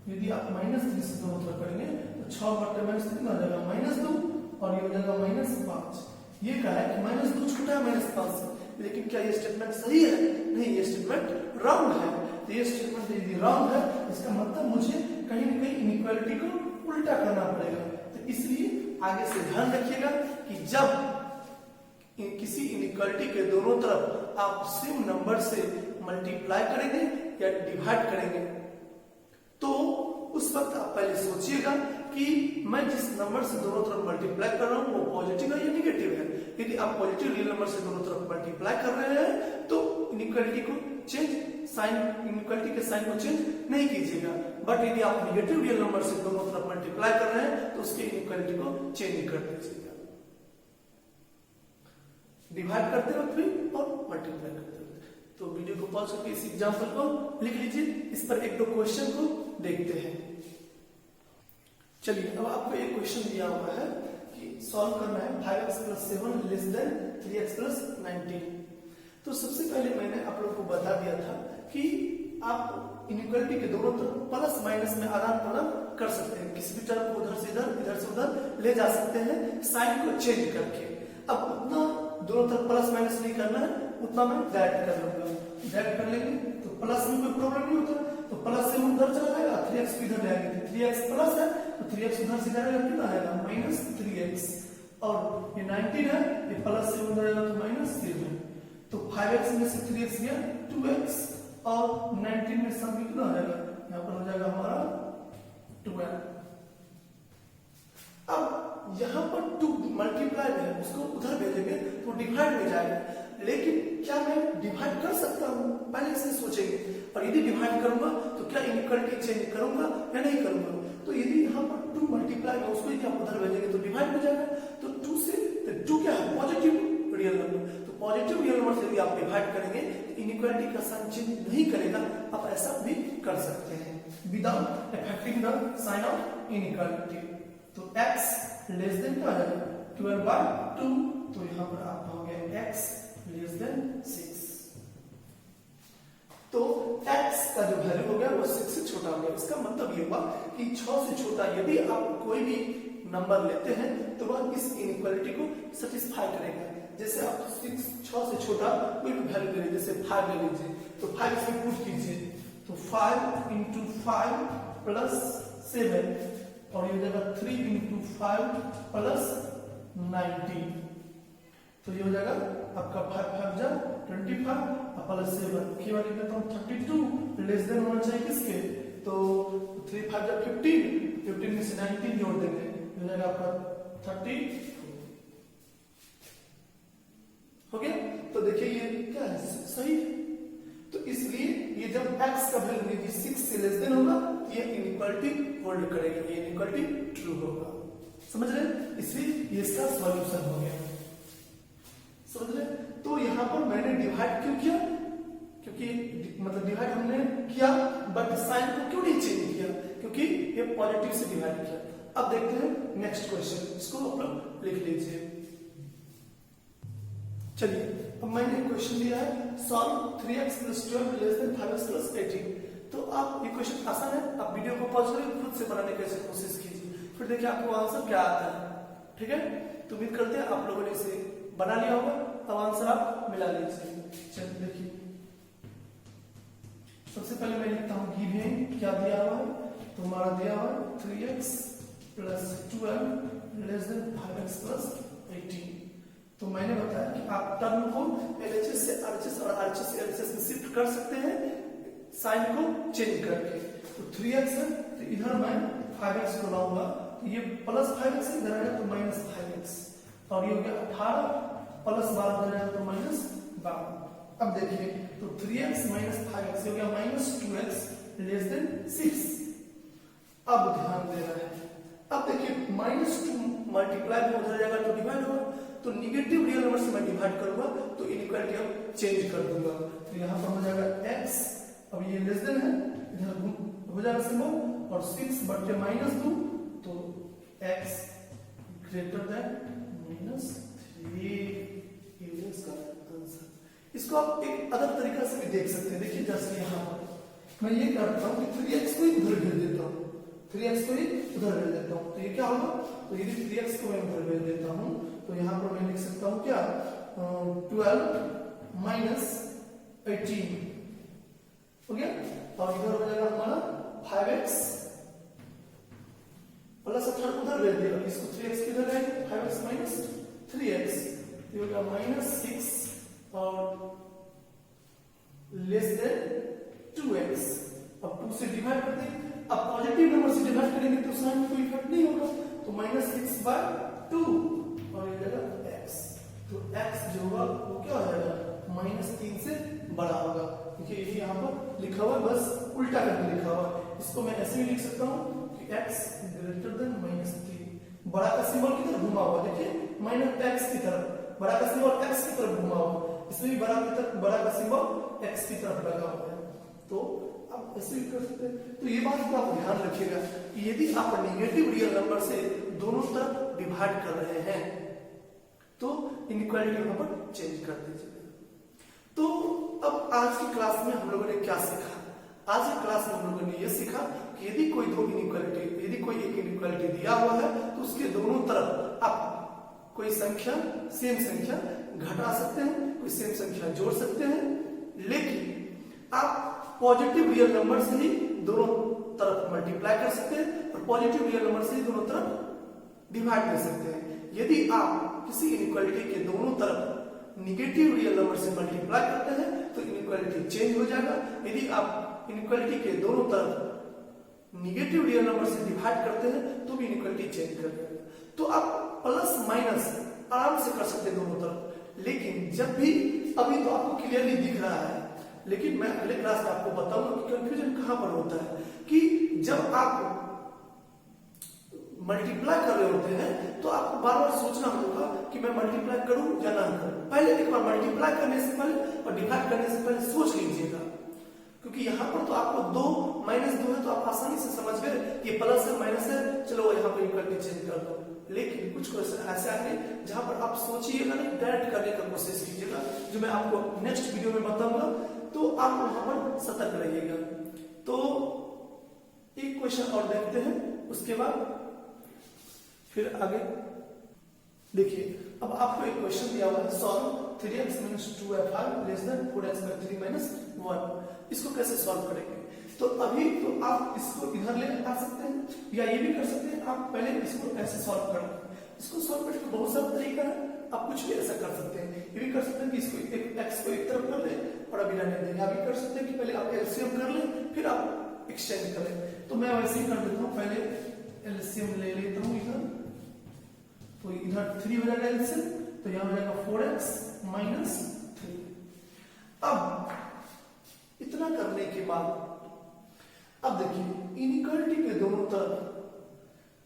यदि आप -3 से दोनों तरफ करेंगे तो 6 बट्टे -3 आ जाएगा -2 और ये हो जाएगा -5। ये कहा है कि -2 छोटा है -5 से, लेकिन क्या ये स्टेटमेंट सही है? नहीं, ये स्टेटमेंट रॉन्ग है। तो ये स्टेटमेंट यदि रॉन्ग है, इसका मतलब मुझे कहीं ना कहीं इनइक्वालिटी को उल्टा करना पड़ेगा। तो इसलिए आगे से ध्यान रखिएगा कि जब किसी इनइक्वालिटी के दोनों तरफ आप सेम नंबर से मल्टीप्लाई करेंगे या डिवाइड करेंगे, तो उस वक्त आप पहले सोचिएगा कि मैं जिस नंबर से दोनों तरफ मल्टीप्लाई कर रहा हूं वो पॉजिटिव है या निगेटिव है। यदि आप पॉजिटिव रियल नंबर से दोनों तरफ मल्टीप्लाई कर रहे हैं तो इनइक्वालिटी को चेंज, साइन, इनइक्वालिटी के साइन को चेंज नहीं कीजिएगा। बट यदि आप निगेटिव रियल नंबर से दोनों तरफ मल्टीप्लाई कर रहे हैं तो उसके इनइक्वालिटी को चेंज कर दीजिएगा, डिवाइड करते वक्त भी और मल्टीप्लाई करते वक्त। तो वीडियो को पॉज करके इस एग्जांपल को लिख लीजिए, इस पर 1-2 क्वेश्चन को देखते हैं। चलिए, अब आपको एक क्वेश्चन दिया हुआ है कि सॉल्व करना है 5x + 7 लेस देन 3x + 19। तो सबसे पहले मैंने आप लोगों को बता दिया था कि आप इनइक्वालिटी के दोनों तरफ प्लस माइनस में आदान प्रदान कर सकते हैं, किसी भी टर्म को उधर से इधर, इधर से उधर ले जा सकते हैं साइन को चेंज करके। अब उतना दोनों तरफ प्लस माइनस नहीं करना है, उतना मैं डायरेक्ट कर लूंगा। डायरेक्ट कर लेंगे तो प्लस में कोई प्रॉब्लम नहीं होता, तो प्लस से उधर चला जाएगा, 3x इधर ले आएंगे, 3x प्लस है तो 3x उधर से जाएगा, कितना आएगा -3x। और ये 19 है, ये प्लस से उधर जाएगा तो -7। तो 5x में से 3x गया 2x और 19 में सब कितना हो जाएगा, यहाँ पर हो जाएगा हमारा 12। अब यहाँ पर 2 मल्टीप्लाई है, उसको उधर भेजेंगे तो डिवाइड में जाएगा। लेकिन क्या मैं डिवाइड कर सकता हूँ, पहले से सोचेंगे। और यदि डिवाइड करूंगा तो क्या इनइक्वालिटी चेंज करूंगा या नहीं करूंगा। तो यदि यहाँ पर 2 मल्टीप्लाई में उसको यदि आप उधर भेजेंगे तो डिवाइड हो जाएगा। तो 2 से 2 क्या है पॉजिटिव रियल नंबर, तो पॉजिटिव रियल नंबर से यदि आप डिवाइड करेंगे तो इनइक्वालिटी का साइन चेंज नहीं करेगा। आप ऐसा भी कर सकते हैं without affecting the sign of inequality. तो x लेस देन क्या है 12/2, तो यहां पर आप पाओगे x लेस देन 6। तो x का जो वैल्यू हो गया वो 6 से छोटा हो गया। इसका मतलब ये हुआ कि 6 से छोटा यदि आप कोई भी नंबर लेते हैं तो वह इस इनइक्वालिटी को सेटिस्फाई करेगा। जैसे आप 6 से छोटा कोई भी वैल्यू ले लीजिए, जैसे 5 ले लीजिए, तो 5 इसमें पुट कीजिए, तो 5 × 5 + 7 और ये हो जाएगा 3 × 5 + 19, तो ये हो जाएगा आपका 5 5 जा 25 + 7 की वाली कहता हूँ 32 लेस देन होना चाहिए किसके, तो 3 5 जा 15 में से 19 जोड़ देंगे, हो जाएगा आपका 34 हो गया। तो देखिए ये क्या है सही है। तो इसलिए ये जब x का वैल्यू 6 से लेस देन होगा ये इनइक्वालिटी होल्ड करेगा, ये इनइक्वालिटी ट्रू होगा। समझ रहे हैं? इसलिए ये इसका सॉल्यूशन हो गया। समझ रहे? तो यहां पर मैंने डिवाइड क्यों किया, क्योंकि मतलब डिवाइड हमने किया बट साइन को क्यों नहीं चेंज किया, क्योंकि ये पॉजिटिव से डिवाइड किया। अब देखते हैं नेक्स्ट क्वेश्चन, इसको आप लोग लिख लीजिए। चलिए अब मैंने क्वेश्चन दिया है solve 3x + 12 less then 5x + 18। तो आप ये क्वेश्चन आसान है, आप वीडियो को पॉज करके खुद से बनाने की कोशिश कीजिए, फिर देखिए आपको आंसर क्या आता है। ठीक है, तो उम्मीद करते हैं आप लोगों ने इसे बना लिया होगा। अब आंसर आप मिला लीजिए। चलिए देखिए, सबसे पहले मैं लिखता हूँ गिवन क्या दिया हुआ है, तो हमारा दिया हुआ है 3x + 12 लेस देन 5x + 18। तो मैंने बताया कि आप टर्म को LHS से RHS और RHS से LHS में शिफ्ट कर सकते हैं साइन को चेंज करके। तो 3x है तो इधर मैं 5x को लाऊंगा, तो ये +5x इधर आएगा तो -5x, और ये हो गया 18 + 12 हो जाएगा तो -12। अब देखिए तो 3x - 5x हो गया -2x लेस देन 6। अब ध्यान दे रहा है, अब देखिए -2 मल्टीप्लाई में उधर जाएगा तो डिवाइड होगा, तो निगेटिव रियल नंबर से मैं डिवाइड करूंगा तो इनइक्वालिटी अब चेंज कर दूंगा। तो यहां पर हो जाएगा x, अब ये लेस देन है इधर हो जाएगा सिंबल, और 6 बटे -2 तो x ग्रेटर देन -3, ये इसका आंसर। इसको आप एक अलग तरीका से भी देख सकते हैं। देखिए जैसे यहां पर मैं ये करता हूं कि 3x को इधर भेज देता हूं, 3x को उधर भेज देता हूं, तो ये क्या होगा, तो यदि 3x को मैं उधर भेज देता हूं तो यहां पर मैं लिख सकता हूं क्या 12 - 18 हो गया, और इधर हो जाएगा हमारा 5x + 18 उधर भेज दिया, इसको 3x किधर है 5x - 3x, ये हो गया -6 और लेस देन 2x। अब 2 से डिवाइड कर देंगे, अब पॉजिटिव नंबर से डिवाइड करेंगे तो साइन में कोई इफेक्ट नहीं होगा, तो -6/2 और ये जाएगा x। तो x जो होगा वो क्या हो जाएगा -3 से बड़ा होगा। देखिए ये यहाँ पर लिखा हुआ बस उल्टा करके लिखा हुआ, इसको मैं ऐसे भी लिख सकता हूँ कि x ग्रेटर देन -3। बड़ा का सिंबल किधर घुमा हुआ, देखिए -x की तरफ, बड़ा का सिंबल x की तरफ घुमा हुआ, इसमें भी बड़ा का सिंबल x की तरफ लगा हुआ है। तो आप ऐसे भी कर सकते हैं। तो ये बात को आप ध्यान रखिएगा कि यदि आप नेगेटिव रियल नंबर से दोनों तरफ डिवाइड कर रहे हैं तो इनइक्वालिटी यहां पर चेंज कर दीजिए। तो अब आज की क्लास में हम लोगों ने क्या सीखा, आज की क्लास में हम लोगों ने यह सीखा कि यदि कोई दो इनइक्वालिटी, यदि कोई एक इनइक्वालिटी दिया हुआ है तो उसके दोनों तरफ आप कोई संख्या सेम संख्या घटा सकते हैं, कोई सेम संख्या जोड़ सकते हैं, लेकिन आप पॉजिटिव रियल नंबर से ही दोनों तरफ मल्टीप्लाई कर सकते हैं और पॉजिटिव रियल नंबर से ही दोनों तरफ डिवाइड कर सकते हैं। यदि आप किसी इनइक्वालिटी के दोनों तरफ निगेटिव रियल नंबर से मल्टीप्लाई करते हैं तो इनइक्वालिटी चेंज हो जाएगा। यदि आप इनइक्वालिटी के दोनों तरफ निगेटिव रियल नंबर से डिवाइड करते हैं तो भी इनइक्वालिटी चेंज कर देगा। तो आप प्लस माइनस आराम से कर सकते हैं दोनों तरफ, लेकिन जब भी, अभी तो आपको क्लियरली दिख रहा है, लेकिन मैं अगले क्लास में आपको बताऊंगा कि कंफ्यूजन कहां पर होता है, कि जब आप मल्टीप्लाई कर रहे होते हैं तो आपको बार बार सोचना होगा कि मैं मल्टीप्लाई करूं या ना करूं। पहले एक बार मल्टीप्लाई करने से पहले और डिवाइड करने से पहले सोच लीजिएगा, क्योंकि यहाँ पर तो आपको 2 माइनस 2 है तो आप आसानी से समझ गए ये प्लस है माइनस है, चलो यहाँ पे इक्वल टू चेंज कर दो। लेकिन कुछ क्वेश्चन ऐसे आएंगे जहां पर आप सोचिएगा नहीं, डायरेक्ट करने का कोशिश कीजिएगा, जो मैं आपको नेक्स्ट वीडियो में बताऊंगा, तो आप वहां पर सतर्क रहिएगा। तो एक क्वेश्चन और देखते हैं, उसके बाद फिर आगे देखिए। अब आपको एक क्वेश्चन दिया हुआ है, solve 3x - 2y5 less than 4x/3 - 1। इसको कैसे सॉल्व करेंगे? तो अभी तो आप इसको इधर ले आ सकते हैं या ये भी कर सकते हैं, आप पहले इसको ऐसे सॉल्व कर लें। इसको सॉल्व करने का बहुत सारा तरीका है, आप कुछ भी ऐसा कर सकते हैं। ये भी कर सकते हैं कि इसको x को एक तरफ कर लें और अभी रहने दें, या भी कर सकते हैं कि पहले आप एलसीएम कर लें फिर आप एक्सचेंज कर लें। तो मैं वैसे ही कर देता हूँ, पहले एलसीएम ले लेता हूँ इधर, तो इधर 3 हो जाएगा एलसीएम, तो यहां हो जाएगा 4x - 3। अब इतना करने के बाद अब देखिए इनइक्वालिटी के दोनों तरफ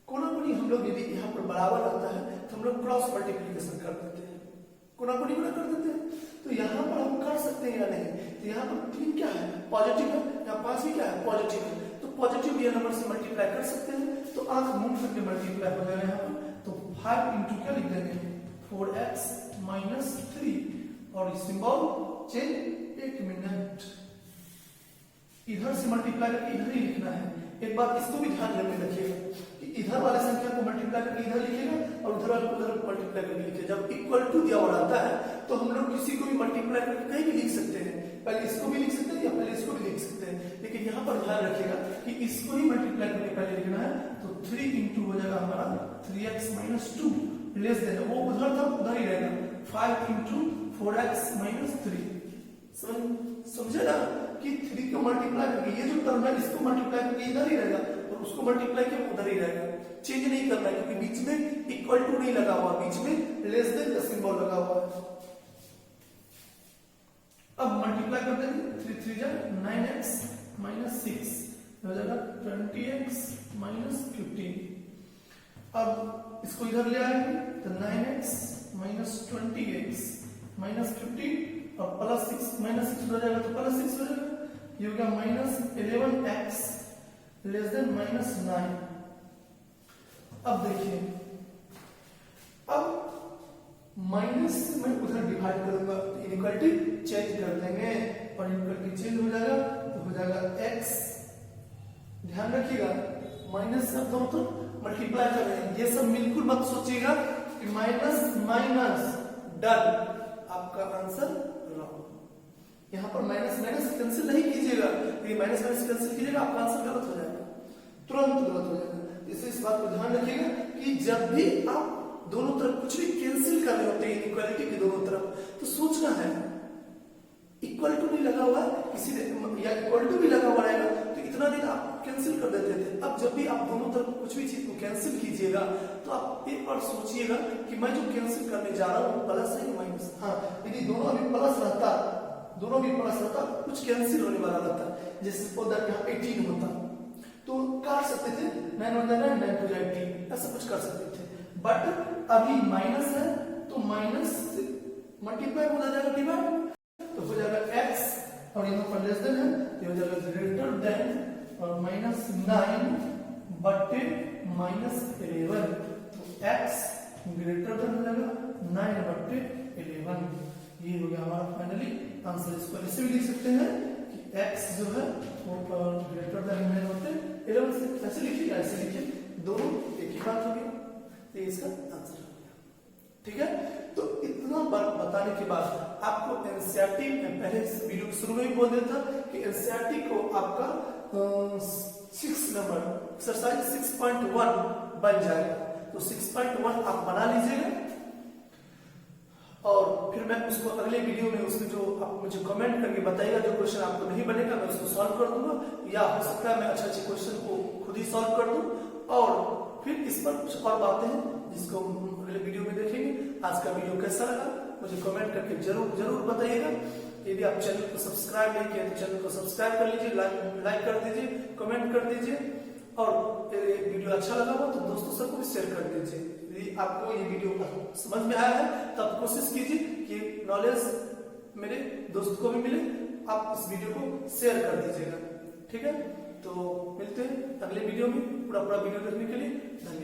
कोना कोनी हम लोग यदि यहाँ पर बराबर रहता है तो हम लोग क्रॉस मल्टीप्लिकेशन कर देते हैं, कोना कोनी गुणा कर देते हैं। तो यहाँ पर हम कर सकते हैं या नहीं? तो यहाँ पर 3 क्या है? पॉजिटिव है, यहाँ 5 भी क्या है? पॉजिटिव है। तो पॉजिटिव ये नंबर से मल्टीप्लाई कर सकते हैं, तो आंख मूव करके मल्टीप्लाई हो जाएगा यहाँ पर। तो 5 इंटू क्या लिख देंगे? 4x - 3 और सिंबल चेंज। एक मिनट, इधर से मल्टीप्लाई करके इधर ही लिखना है। एक बात इसको भी ध्यान में रखिएगा कि इधर वाले संख्या को मल्टीप्लाई करके इधर लिखिएगा और उधर वाले को उधर मल्टीप्लाई करके लिखिएगा। जब इक्वल टू दिया हुआ रहता है तो हम लोग किसी को भी मल्टीप्लाई करके कहीं भी लिख सकते हैं, पहले इसको भी लिख सकते हैं या पहले इसको भी लिख सकते हैं। लेकिन यहाँ पर ध्यान रखिएगा कि इसको ही मल्टीप्लाई करके पहले लिखना है। तो 3 इंटू हो जाएगा हमारा 3x - 2 लेस देन, वो उधर था उधर ही रहेगा, 5 इंटू 4x - 3। समझे ना कि 3 को मल्टीप्लाई करके ये जो टर्म है इसको मल्टीप्लाई करके इधर ही रहेगा और उसको मल्टीप्लाई करके उधर ही रहेगा। चेंज नहीं करना है क्योंकि बीच में इक्वल टू नहीं लगा हुआ, बीच में लेस देन का सिंबल लगा हुआ है। अब मल्टीप्लाई कर देंगे, 3 3 जा 9x - 6 हो जाएगा 20x - 15। अब इसको इधर ले आएंगे तो 9x - 20x - 15 और प्लस 6 हो जाएगा तो प्लस 6 हो जाएगा। ये हो गया -11x लेस देन -9। अब देखिए, अब माइनस से मैं उधर डिवाइड करूंगा तो इनइक्वालिटी चेंज कर देंगे और इनइक्वालिटी चेंज हो जाएगा तो हो जाएगा x। ध्यान रखिएगा माइनस से दोनों तो मल्टीप्लाई कर रहे हैं, ये सब बिल्कुल मत सोचिएगा कि माइनस माइनस डन, आपका आंसर रॉन्ग। यहाँ पर माइनस माइनस कैंसिल नहीं कीजिएगा, ये माइनस माइनस कैंसिल कीजिएगा आपका आंसर गलत हो जाएगा, तुरंत गलत हो जाएगा। इसलिए इस बात को ध्यान रखिएगा कि जब भी आप दोनों तरफ कुछ भी कैंसिल कर रहे होते हैं इनइक्वालिटी के दोनों तरफ, तो सोचना है इक्वल टू नहीं लगा हुआ है किसी या इक्वल टू भी लगा हुआ रहेगा तो इतना दिन आप कैंसिल कर देते थे। अब जब भी आप दोनों तरफ कुछ भी चीज को कैंसिल कीजिएगा तो आप एक बार सोचिएगा कि मैं जो कैंसिल करने जा रहा हूँ प्लस है या माइनस। हाँ, यदि दोनों अभी प्लस रहता, दोनों भी प्लस रहता, कुछ कैंसिल होने वाला रहता, जैसे उधर यहाँ 18 होता तो काट सकते थे, 9 हो जाएगा 9 हो जाएगा 18, ऐसा कुछ कर सकते थे। बट अभी माइनस है तो माइनस से मल्टीप्लाई हो जाएगा डिवाइड, तो हो जाएगा x और यहाँ पर लेस देन है तो हो जाएगा ग्रेटर देन और -9 बटे -11, तो x ग्रेटर देन हो जाएगा 9 बटे 11। ये हो गया हमारा फाइनली आंसर। इसको ऐसे भी लिख सकते हैं कि x जो है वो ग्रेटर देन 9 बटे 11 से ऐसे लिखिए, ऐसे लिखिए, दोनों एक ही बात हो गई, तो इसका आंसर हो गया। ठीक है, तो इतना बात बताने के बाद आपको एनसीईआरटी में पहले वीडियो के शुरू में ही बोल देता कि एनसीईआरटी को आपका 6 नंबर एक्सरसाइज 6.1 बन जाएगा, तो 6.1 आप बना लीजिएगा और फिर मैं उसको अगले वीडियो में उसमें जो आप मुझे कमेंट करके बताइएगा जो क्वेश्चन आपको नहीं बनेगा मैं उसको सॉल्व कर दूंगा, या हो सकता है मैं अच्छे क्वेश्चन को खुद ही सॉल्व कर दूं और फिर इस पर कुछ और बातें हैं जिसको अगले वीडियो में देखेंगे। आज का वीडियो कैसा लगा मुझे कमेंट करके जरूर बताइएगा। यदि आप चैनल को सब्सक्राइब नहीं किए तो चैनल को सब्सक्राइब कर लीजिए, लाइक कर दीजिए, कमेंट कर दीजिए और ये वीडियो अच्छा लगा हो तो दोस्तों सबको भी शेयर कर दीजिए। यदि आपको ये वीडियो समझ में आया है तो आप कोशिश कीजिए कि नॉलेज मेरे दोस्त को भी मिले, आप इस वीडियो को शेयर कर दीजिएगा। ठीक है, तो मिलते हैं अगले वीडियो में। पूरा वीडियो देखने के लिए धन्यवाद।